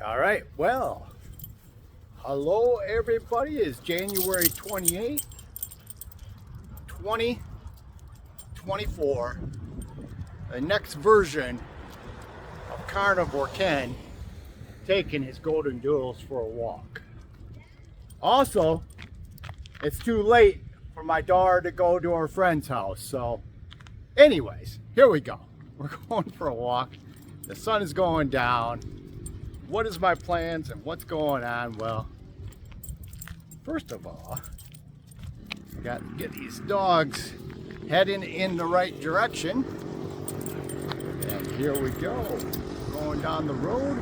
All right, well, hello everybody. It's January 28th, 2024. The next version of Carnivore Ken taking his golden doodles for a walk. Also, it's too late for my daughter to go to her friend's house. So anyways, here we go. We're going for a walk. The sun is going down. What is my plans and what's going on? Well, first of all, I got to get these dogs heading in the right direction. And here we go. We're going down the road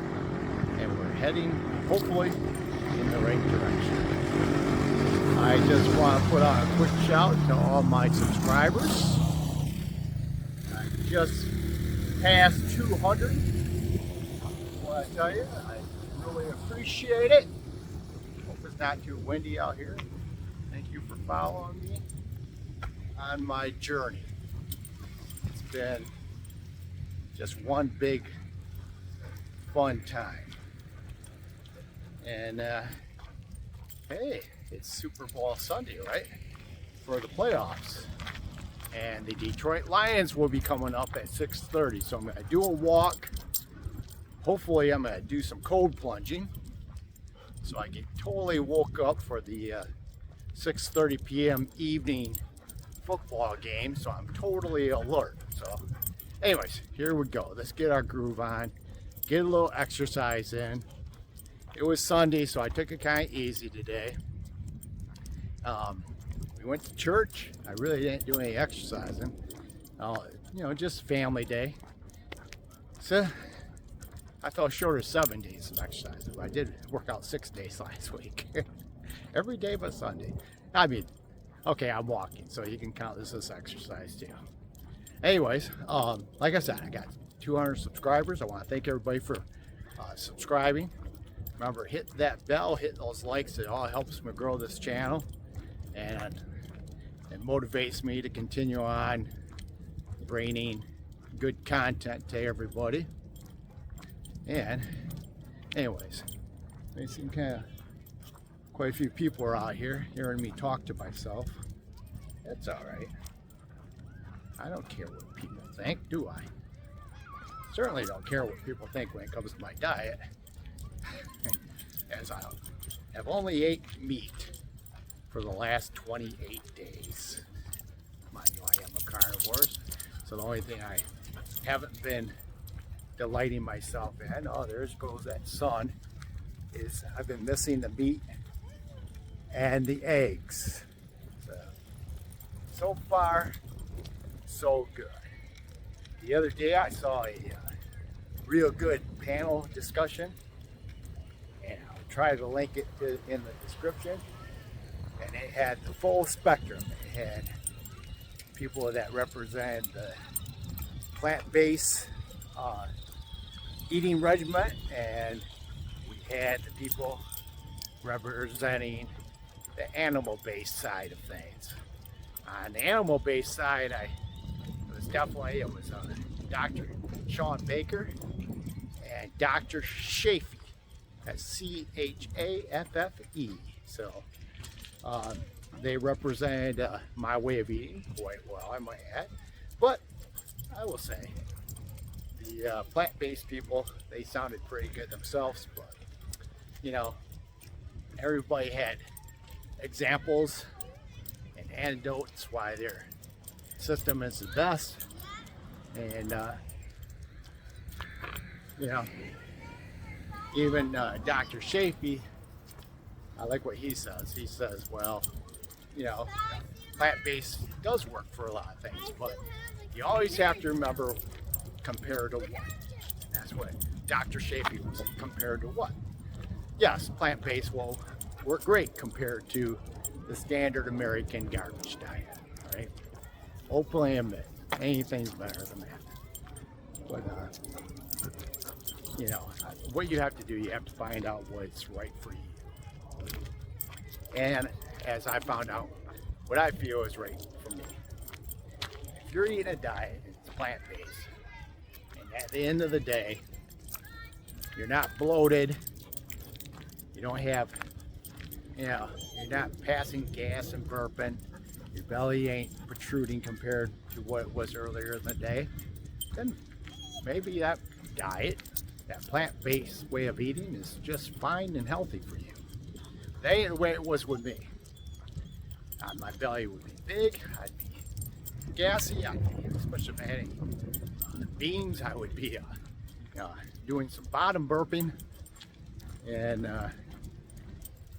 and we're heading, hopefully, in the right direction. I just want to put on a quick shout to all my subscribers. I just passed 200. I tell you, I really appreciate it. Hope it's not too windy out here. Thank you for following me on my journey. It's been just one big fun time. And hey, it's Super Bowl Sunday, right? For the playoffs. And the Detroit Lions will be coming up at 6:30. So I'm going to do a walk. Hopefully I'm going to do some cold plunging so I get totally woke up for the 6:30 p.m. evening football game, so I'm totally alert. So anyways, here we go. Let's get our groove on, get a little exercise in. It was Sunday, so I took it kind of easy today. We went to church. I really didn't do any exercising. Just family day. So I fell short of 7 days of exercise. I did work out 6 days last week. Every day but Sunday. I mean, okay, I'm walking, so you can count this as exercise too. Anyways, like I said, I got 200 subscribers. I want to thank everybody for subscribing. Remember, hit that bell, hit those likes. It all helps me grow this channel. And it motivates me to continue on bringing good content to everybody. And anyways, they seem quite a few people are out here hearing me talk to myself. That's all right. I don't care what people think, do I? Certainly don't care what people think when it comes to my diet. As I have only ate meat for the last 28 days. Mind you, I am a carnivore, so the only thing I haven't been delighting myself in, oh, there goes that sun, is I've been missing the meat and the eggs. So far, so good. The other day I saw a real good panel discussion, and I'll try to link it in the description, and it had the full spectrum. It had people that represent the plant-based eating regimen, and we had the people representing the animal-based side of things. On the animal-based side, it was Dr. Sean Baker and Dr. Chaffe. That's C-H-A-F-F-E. So they represent my way of eating quite well, I might add. But I will say, the plant-based people, they sounded pretty good themselves, but everybody had examples and anecdotes why their system is the best. And even Dr. Chaffe, I like what he says. He says, well, plant-based does work for a lot of things, but you always have to remember compared to what. That's what Dr. Chaffe was compared to what. Yes, plant-based will work great compared to the standard American garbage diet, right? Openly admit, anything's better than that. But, what you have to do, you have to find out what's right for you. And as I found out, what I feel is right for me. If you're eating a diet, it's plant-based, and at the end of the day, you're not bloated, You don't have, you know, you're not passing gas and burping. Your belly ain't protruding compared to what it was earlier in the day. Then maybe that diet, that plant-based way of eating is just fine and healthy for you. That ain't the way it was with me. My belly would be big, I'd be gassy, especially if I had any beans, I would be doing some bottom burping, and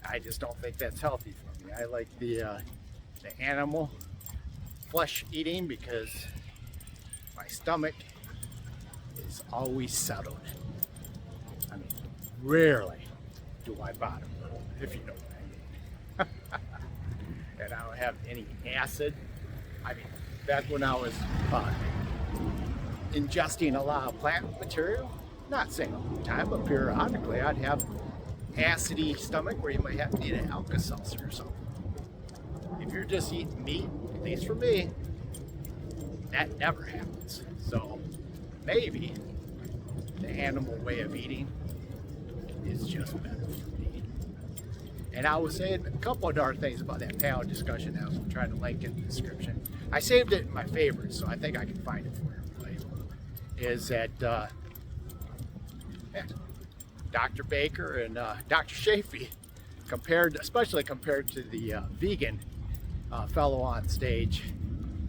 I just don't think that's healthy for me. I like the animal flesh eating because my stomach is always settled. I mean, rarely do I bottom burp, if you know what I mean. And I don't have any acid. I mean, back when I was ingesting a lot of plant material, not saying all the time, but periodically, I'd have acidy stomach where you might have to eat an Alka-Seltzer or something. If you're just eating meat, at least for me, that never happens. So maybe the animal way of eating is just better for me. And I was saying a couple of dark things about that panel discussion I was trying to link in the description. I saved it in my favorites, so I think I can find it for everybody. Is that Dr. Baker and Dr. Shafee, especially compared to the vegan fellow on stage,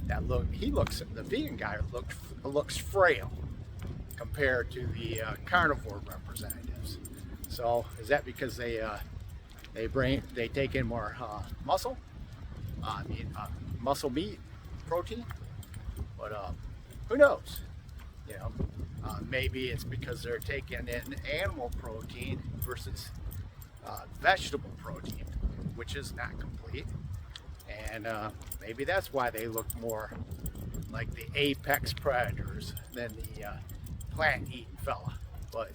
the vegan guy looks frail compared to the carnivore representatives. So is that because they take in more muscle? Muscle meat, protein? But who knows? You know, maybe it's because they're taking in animal protein versus vegetable protein, which is not complete. And maybe that's why they look more like the apex predators than the plant-eating fella. But,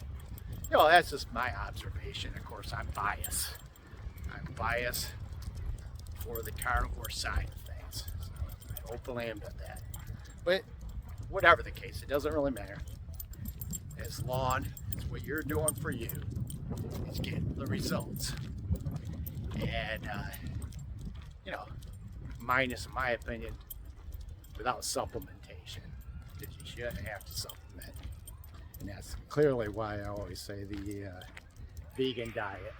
you know, that's just my observation. Of course, I'm biased. I'm biased for the carnivore side of things. So I openly admit that. But whatever the case, it doesn't really matter. As long as what you're doing for you is getting the results. And, you know, minus, in my opinion, without supplementation. Because you shouldn't have to supplement. And that's clearly why I always say the vegan diet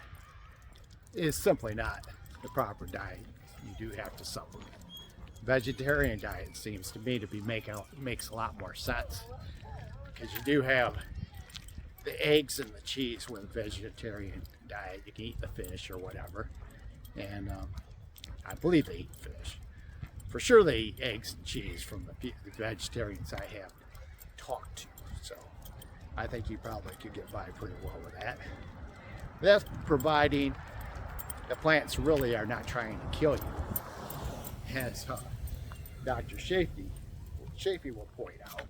is simply not the proper diet. You do have to supplement. Vegetarian diet seems to me to be makes a lot more sense, because you do have the eggs and the cheese with a vegetarian diet. You can eat the fish or whatever, and I believe they eat fish. For sure they eat eggs and cheese from the vegetarians I have talked to, so I think you probably could get by pretty well with that. That's providing the plants really are not trying to kill you, as Dr. Shafee will point out,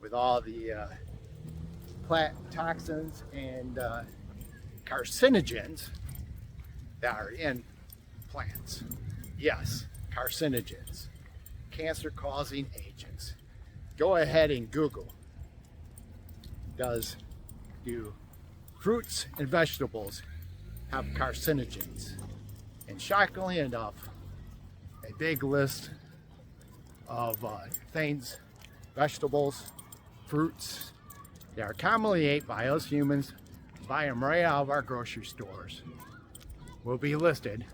with all the plant toxins and carcinogens that are in plants. Yes, carcinogens, cancer-causing agents. Go ahead and Google. Do fruits and vegetables have carcinogens? And shockingly enough, a big list of things, vegetables, fruits that are commonly ate by us humans, buy them right out of our grocery stores, will be listed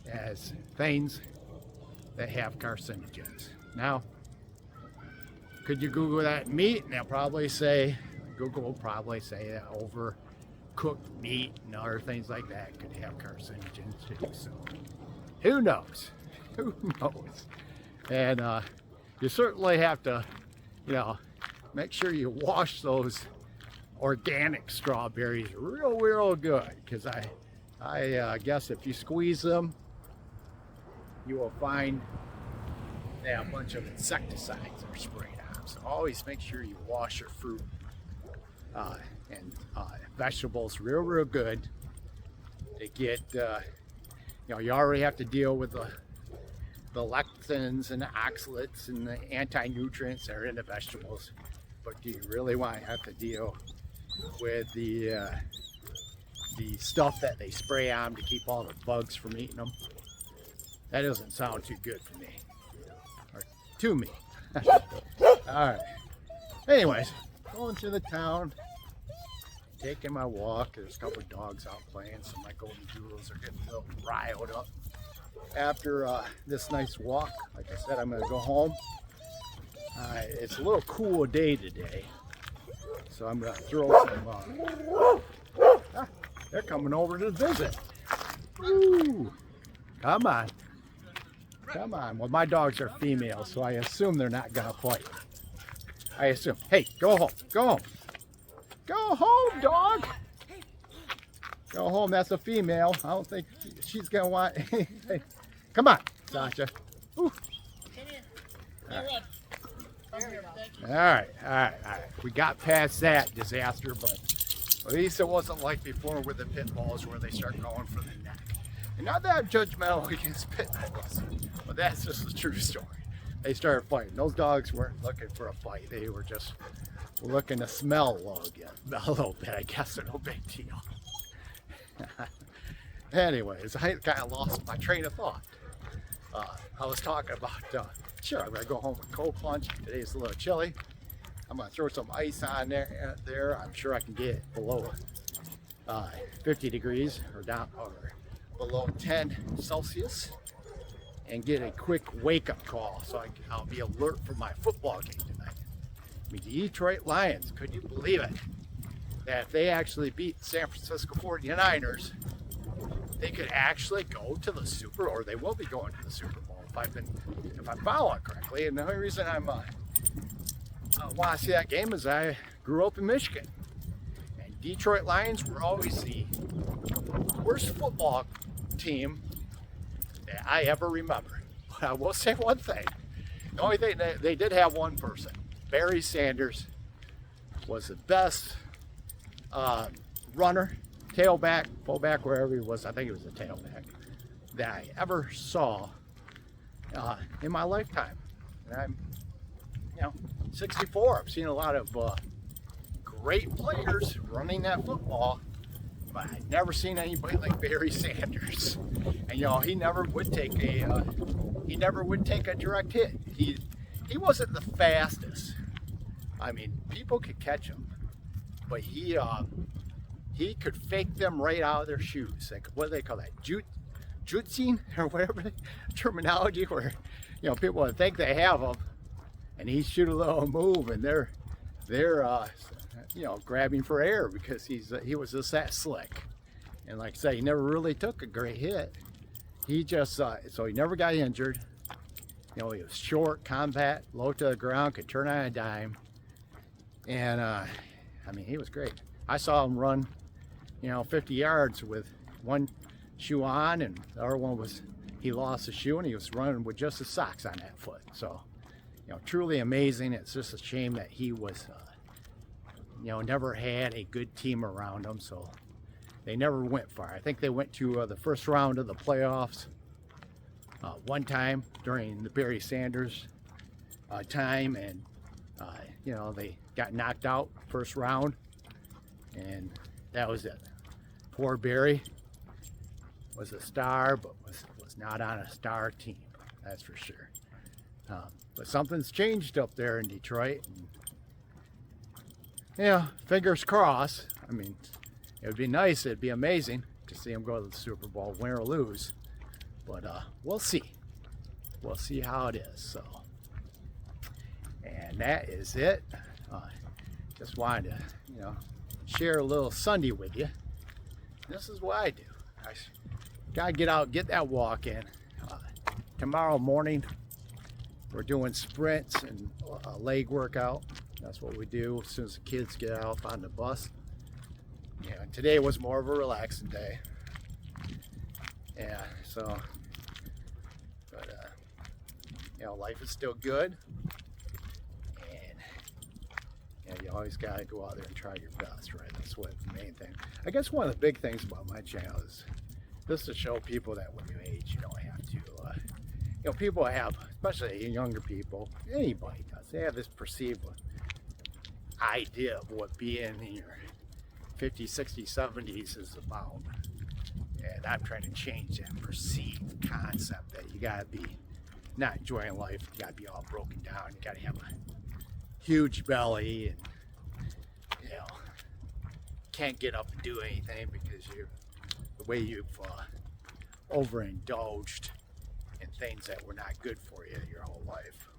as things that have carcinogens. Now, could you Google that meat? And Google will probably say that overcooked meat and other things like that could have carcinogens too. So, who knows? Who knows? And you certainly have to, you know, make sure you wash those organic strawberries real good, because I guess if you squeeze them, you will find that a bunch of insecticides are sprayed on. So always make sure you wash your fruit and vegetables real good to get, you know, you already have to deal with the lectins and the oxalates and the anti-nutrients that are in the vegetables. But do you really want to have to deal with the the stuff that they spray on to keep all the bugs from eating them. That doesn't sound too good for me, or to me. All right. Anyways, going to the town, taking my walk. There's a couple of dogs out playing, so my golden doodles are getting a little riled up. After this nice walk, like I said, I'm going to go home. It's a little cool day today, so I'm going to throw some... they're coming over to visit. Woo! Come on. Come on. Well, my dogs are female, so I assume they're not going to fight. I assume. Hey, go home. Go home. Go home, dog. Go home. That's a female. I don't think she's going to want anything. Come on, Sasha. Ooh. All right. We got past that disaster, but at least it wasn't like before with the pit bulls where they start going for the neck. And not that I'm judgmental against pit bulls, but that's just the true story. They started fighting. Those dogs weren't looking for a fight. They were just looking to smell a little bit. I guess no big deal. Anyways, I kind of lost my train of thought. I was talking about, sure, I'm going to go home with cold plunge. Today's a little chilly. I'm going to throw some ice on there. I'm sure I can get it below 50 degrees or down or below 10 Celsius and get a quick wake-up call so I'll be alert for my football game tonight. I mean, the Detroit Lions, could you believe it? That if they actually beat the San Francisco 49ers, they could actually go to the Super, or they will be going to the Super Bowl if I'm following correctly. And the only reason I want to see that game is I grew up in Michigan, and Detroit Lions were always the worst football team that I ever remember. But I will say one thing: the only thing they did have one person, Barry Sanders, was the best runner, tailback, fullback, wherever he was. I think he was a tailback that I ever saw in my lifetime. And I'm, 64. I've seen a lot of great players running that football, but I've never seen anybody like Barry Sanders. And he never would take a direct hit. He wasn't the fastest. I mean, people could catch him, but he could fake them right out of their shoes. Like, what do they call that? Jutsing or whatever terminology, where people would think they have him, and he shoot a little move, and they're grabbing for air because he was just that slick. And like I say, he never really took a great hit. He just so he never got injured. He was short, compact, low to the ground, could turn on a dime, and he was great. I saw him run 50 yards with one shoe on, and the other one was, he lost the shoe and he was running with just his socks on that foot. So, truly amazing. It's just a shame that he was, never had a good team around him. So they never went far. I think they went to the first round of the playoffs one time during the Barry Sanders time, and they got knocked out first round, and that was it. Poor Barry was a star, but was not on a star team, that's for sure. But something's changed up there in Detroit. And, fingers crossed. I mean, it would be nice, it'd be amazing to see him go to the Super Bowl, win or lose. But we'll see. We'll see how it is. So, and that is it. Just wanted to, share a little Sunday with you. This is what I do. I gotta get out, get that walk in. Tomorrow morning, we're doing sprints and a leg workout. That's what we do as soon as the kids get off on the bus. Today was more of a relaxing day. Yeah, so, but life is still good, and you always gotta go out there and try your best, right? That's what the main thing. I guess one of the big things about my channel is just to show people that when you age, you don't have to, people have, especially younger people, anybody does, they have this perceived idea of what being in your 50s, 60s, 70s is about. And I'm trying to change that perceived concept that you gotta be not enjoying life, you gotta be all broken down, you gotta have a huge belly, and you know, can't get up and do anything because the way you've overindulged in things that were not good for you your whole life.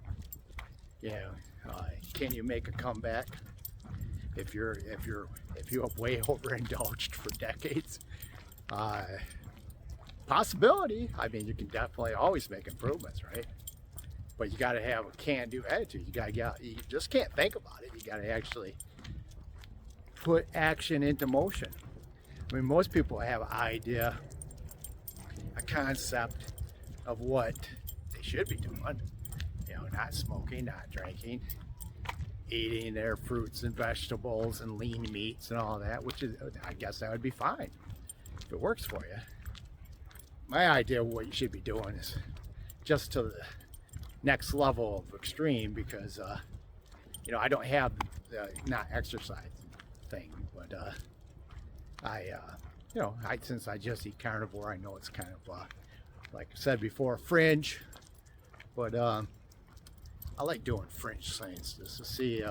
You know, can you make a comeback if you have way overindulged for decades? Possibility. I mean, you can definitely always make improvements, right? But you got to have a can-do attitude. You just can't think about it. You got to actually put action into motion. I mean, most people have an idea, a concept of what they should be doing. You know, not smoking, not drinking, eating their fruits and vegetables and lean meats and all that, which is, I guess that would be fine if it works for you. My idea of what you should be doing is just to the next level of extreme, because you know, I don't have the not exercise thing, but you know, since I just eat carnivore, I know it's kind of like I said before, fringe, but I like doing fringe things just to see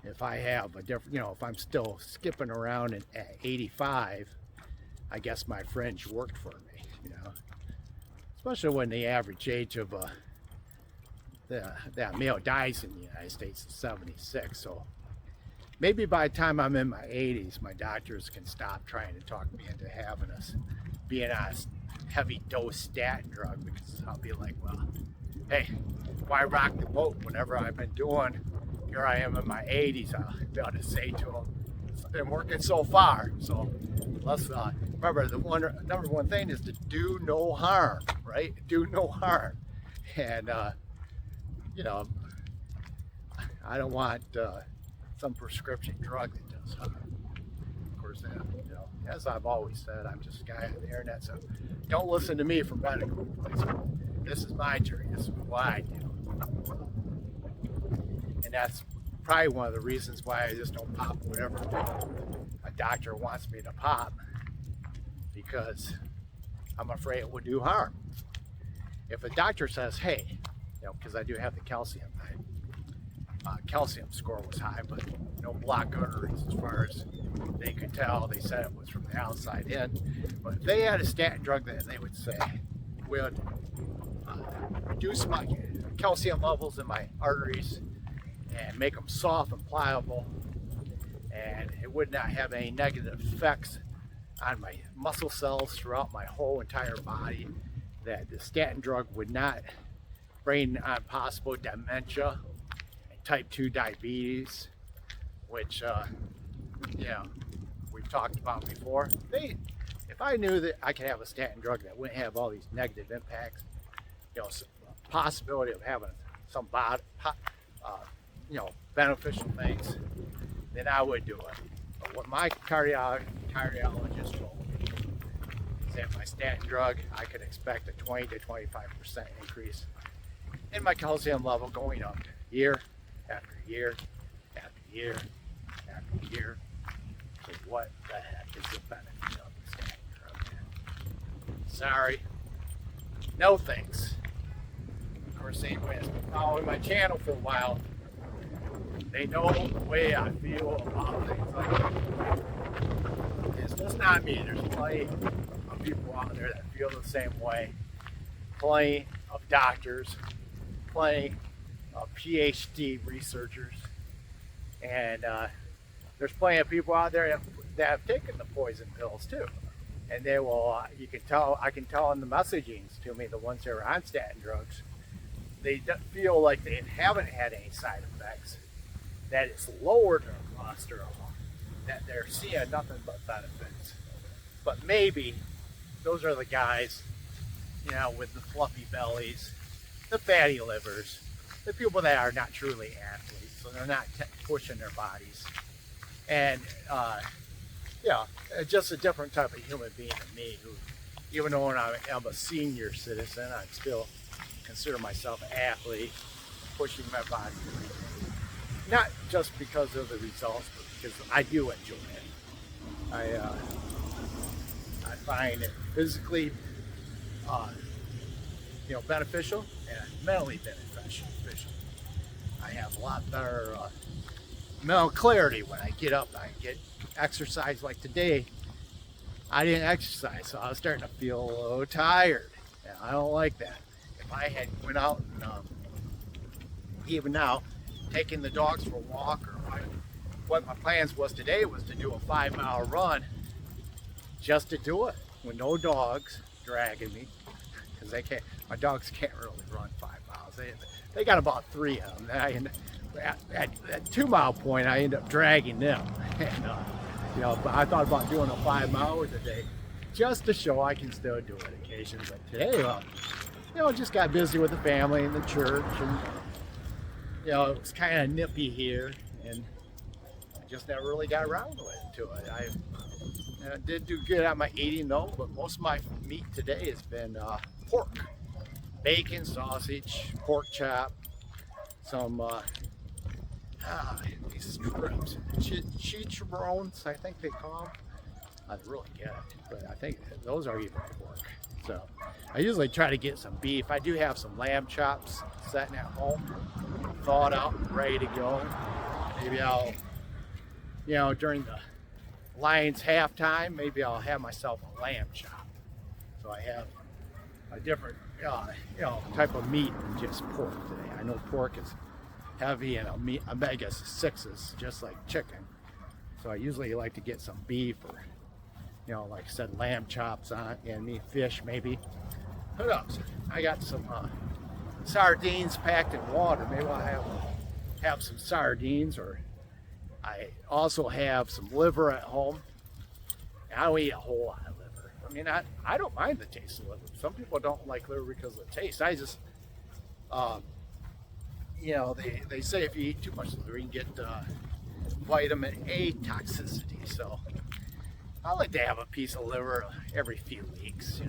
if I have a different, you know, if I'm still skipping around at 85, I guess my fringe worked for me, you know, especially when the average age of that male dies in the United States is 76. So maybe by the time I'm in my 80s, my doctors can stop trying to talk me into having us being on a heavy dose statin drug, because I'll be like, well, hey, why rock the boat whenever I've been doing? Here I am in my 80s. I'll be able to say to them, it's been working so far. So let's remember, the number one thing is to do no harm, right? Do no harm. And you know, I don't want some prescription drug that does harm. Of course, you know, as I've always said, I'm just a guy on the internet, so don't listen to me for medical advice. This is my journey. This is what I do. And that's probably one of the reasons why I just don't pop whatever a doctor wants me to pop, because I'm afraid it would do harm. If a doctor says, hey, you know, because I do have the calcium, calcium score was high, but no blocked arteries as far as they could tell. They said it was from the outside in. But if they had a statin drug that they would say would reduce my calcium levels in my arteries and make them soft and pliable, and it would not have any negative effects on my muscle cells throughout my whole entire body, that the statin drug would not bring on possible dementia and type 2 diabetes, which you know, we've talked about before. If I knew that I could have a statin drug that wouldn't have all these negative impacts, you know, possibility of having some you know, beneficial things, then I would do it. But what my cardiologist told me is that my statin drug, I could expect a 20 to 25% increase in my calcium level going up year after year after year after year. So what the heck is the benefit of the statin drug? Sorry, no thanks. Of course, anyone has been following my channel for a while, they know the way I feel about things like that. It's just not me. There's plenty of people out there that feel the same way. Plenty of doctors, plenty of PhD researchers, and there's plenty of people out there that have taken the poison pills too. And they will, I can tell in the messagings to me, the ones that are on statin drugs, they feel like they haven't had any side effects, that it's lowered their cholesterol, that they're seeing nothing but benefits. But maybe those are the guys, you know, with the fluffy bellies, the fatty livers, the people that are not truly athletes, so they're not pushing their bodies. And yeah, just a different type of human being than me, who, even though I'm a senior citizen, I still consider myself an athlete, pushing my body. Not just because of the results, but because I do enjoy it. I find it physically, beneficial and mentally beneficial. I have a lot better mental clarity when I get up. I get exercise. Like today, I didn't exercise, so I was starting to feel a little tired. And I don't like that. If I had went out and even now, taking the dogs for a walk, or what my plans was today was to do a 5-mile run, just to do it with no dogs dragging me, because my dogs can't really run 5 miles. They got about 3 of them. At 2-mile point, I end up dragging them. And but I thought about doing a 5 mile today, just to show I can still do it occasionally. But today, just got busy with the family and the church, and it was kind of nippy here, and I just never really got around to it. I did do good at my eating though, but most of my meat today has been pork, bacon, sausage, pork chop, some these strips, chicharrones, I think they call them. I don't really get it, but I think those are even pork. So I usually try to get some beef. I do have some lamb chops sitting at home, thawed out and ready to go. Maybe I'll, during the Lions halftime, maybe I'll have myself a lamb chop. So I have a different, type of meat than just pork today. I know pork is heavy and omega-6s, just like chicken. So I usually like to get some beef or, like I said, lamb chops on, and me fish maybe. Who knows? I got some sardines packed in water. Maybe I'll have some sardines, or I also have some liver at home. I don't eat a whole lot of liver. I mean, I don't mind the taste of liver. Some people don't like liver because of the taste. I just, they say if you eat too much liver, you can get vitamin A toxicity. So I like to have a piece of liver every few weeks.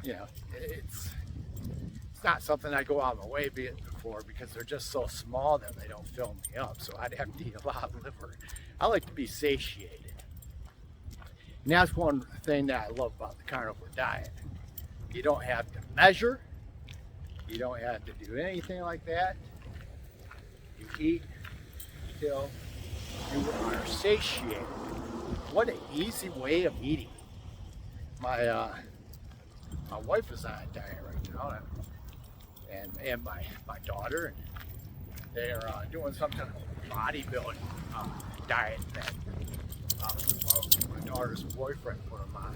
It's not something I go out of my way for, because they're just so small that they don't fill me up. So I'd have to eat a lot of liver. I like to be satiated. And that's one thing that I love about the carnivore diet. You don't have to measure. You don't have to do anything like that. You eat until you are satiated. What an easy way of eating. My wife is on a diet right now, and my daughter, and they're doing some kind of bodybuilding diet that my daughter's boyfriend put them on.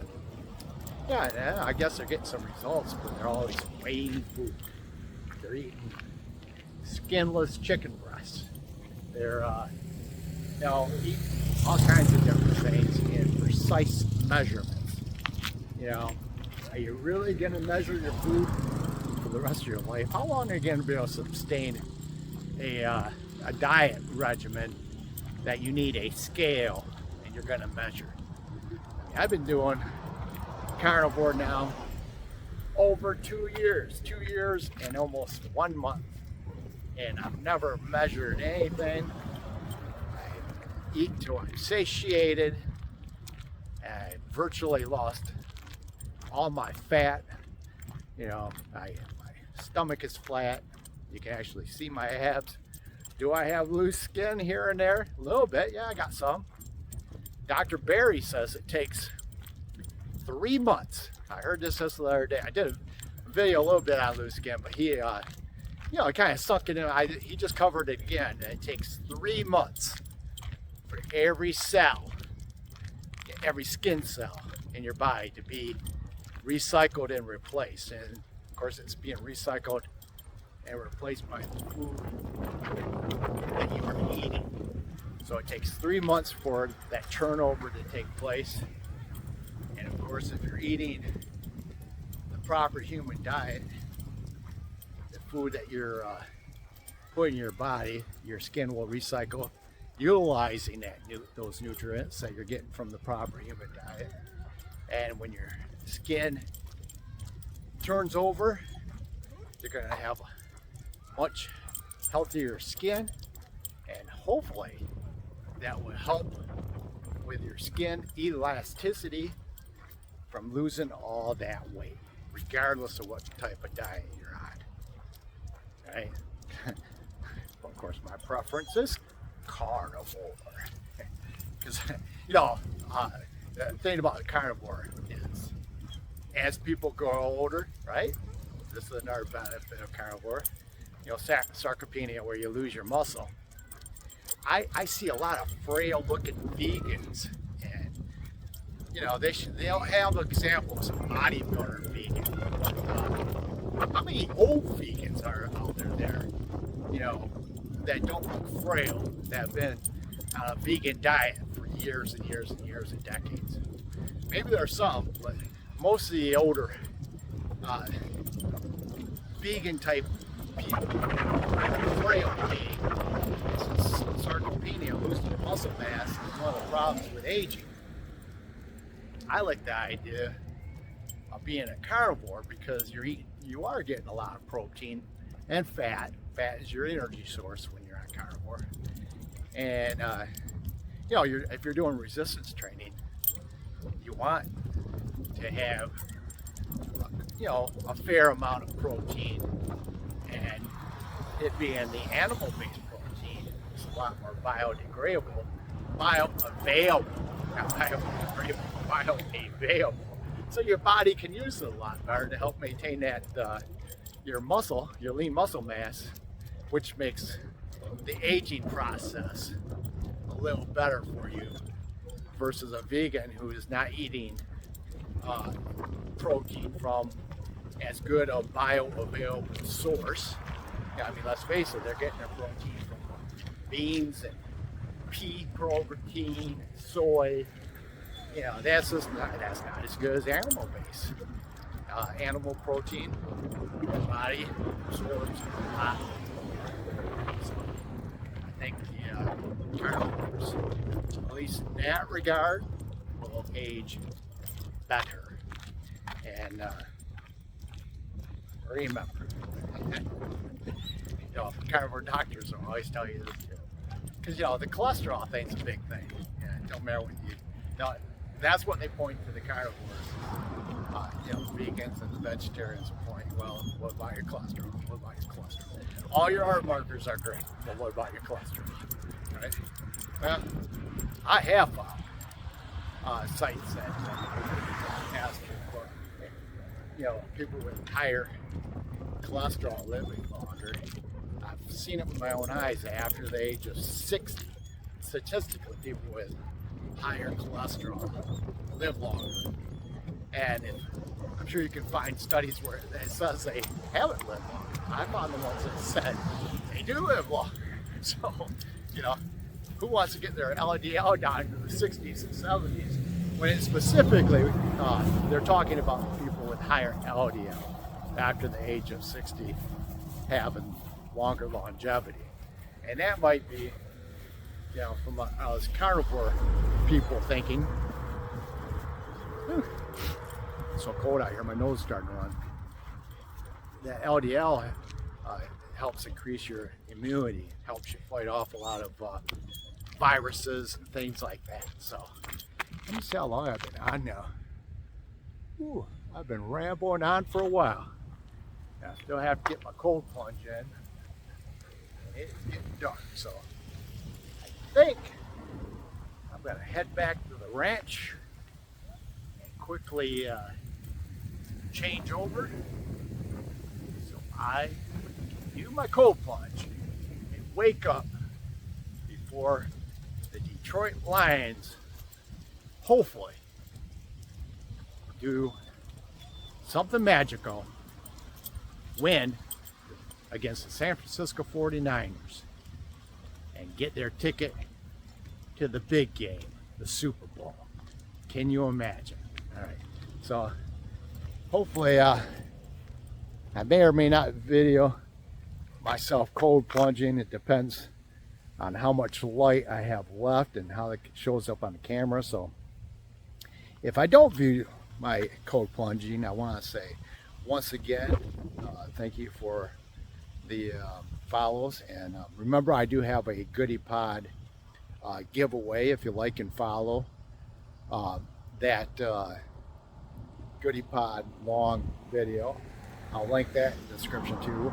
Yeah, I guess they're getting some results, but they're always weighing food. They're eating skinless chicken breasts. They're eating all kinds of different things in precise measurements. Are you really going to measure your food for the rest of your life? How long are you going to be able to sustain a diet regimen that you need a scale and you're going to measure? I've been doing carnivore now over 2 years, 2 years and almost 1 month, and I've never measured anything. I eat till I'm satiated. I virtually lost all my fat. My stomach is flat. You can actually see my abs. Do I have loose skin here and there? A little bit, yeah, I got some. Dr. Barry says it takes 3 months. I heard this the other day. I did a video a little bit on loose skin, but he, kind of sunk it in. He just covered it again. It takes 3 months for every cell, every skin cell in your body to be recycled and replaced. And of course, it's being recycled and replaced by the food that you are eating. So it takes 3 months for that turnover to take place. And of course, if you're eating the proper human diet, the food that you're putting in your body, your skin will recycle, utilizing those nutrients that you're getting from the proper human diet. And when your skin turns over, you're going to have a much healthier skin, and hopefully that will help with your skin elasticity from losing all that weight, regardless of what type of diet you're on. Right? Of course, my preference is carnivore. Because, you know, the thing about carnivore is as people grow older, right? This is another benefit of carnivore. You know, sarcopenia, where you lose your muscle. I see a lot of frail looking vegans, and you know, they'll have examples of bodybuilder vegan. How many old vegans are out there, you know, that don't look frail, that have been on a vegan diet for years and years and years and decades? Maybe there are some, but most of the older vegan type people, frail being, sarcopenia, losing muscle mass, is one of the problems with aging. I like the idea of being a carnivore because you are getting a lot of protein and fat. Fat is your energy source when you're on carnivore. And you know, if you're doing resistance training, you want to have, you know, a fair amount of protein, and it being the animal-based protein is a lot more biodegradable, bioavailable, not biodegradable, bioavailable. So your body can use it a lot better to help maintain that your muscle, your lean muscle mass, which makes the aging process a little better for you versus a vegan who is not eating protein from as good a bioavailable source. Yeah, I mean, let's face it, they're getting their protein from beans and pea protein, soy. You know, that's not as good as animal base. Animal protein, the body absorbs a lot more. So I think the carnivores, at least in that regard, will age better. And remember, you know, carnivore doctors will always tell you this too. Because, you know, the cholesterol thing's a big thing. Yeah, it don't matter what you know. That's what they point to the carnivores. You know, the vegans and the vegetarians point, well, what about your cholesterol? What about your cholesterol? All your heart markers are great, but what about your cholesterol? Right? Well, I have sites that ask for, you know, people with higher cholesterol living longer. I've seen it with my own eyes after the age of 60. Statistically, people with higher cholesterol live longer. And I'm sure you can find studies where it says they haven't lived longer. I found the ones that said they do live longer. So, you know, who wants to get their LDL down to the 60s and 70s when it's specifically they're talking about people with higher LDL after the age of 60 having longer longevity. And that might be, you know, from us carnivore people thinking, it's so cold out here, my nose is starting to run. That LDL helps increase your immunity, helps you fight off a lot of viruses and things like that. So let me see how long I've been on now. Ooh, I've been rambling on for a while. I still have to get my cold plunge in. It's getting dark, so I think I'm gonna head back to the ranch and quickly change over so I can do my cold plunge and wake up before the Detroit Lions hopefully do something magical, win against the San Francisco 49ers and get their ticket to the big game, the Super Bowl. Can you imagine? All right, so hopefully I may or may not video myself cold plunging. It depends on how much light I have left and how it shows up on the camera. So if I don't view my cold plunging, I want to say once again, thank you for the follows, and remember I do have a goodie pod giveaway. If you like and follow that Goodie Pod long video. I'll link that in the description too.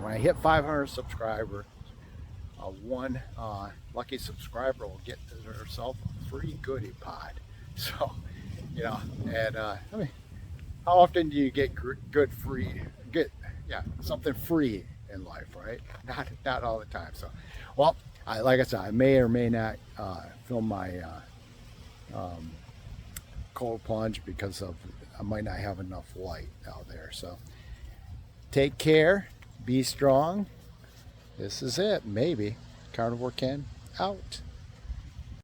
When I hit 500 subscribers, one lucky subscriber will get herself a free Goodie Pod. So, you know, and I mean, how often do you get something free in life, right? Not all the time. So, well, like I said, I may or may not film my cold plunge because I might not have enough light out there. So take care, be strong. This is it, maybe. Carnivore Ken out.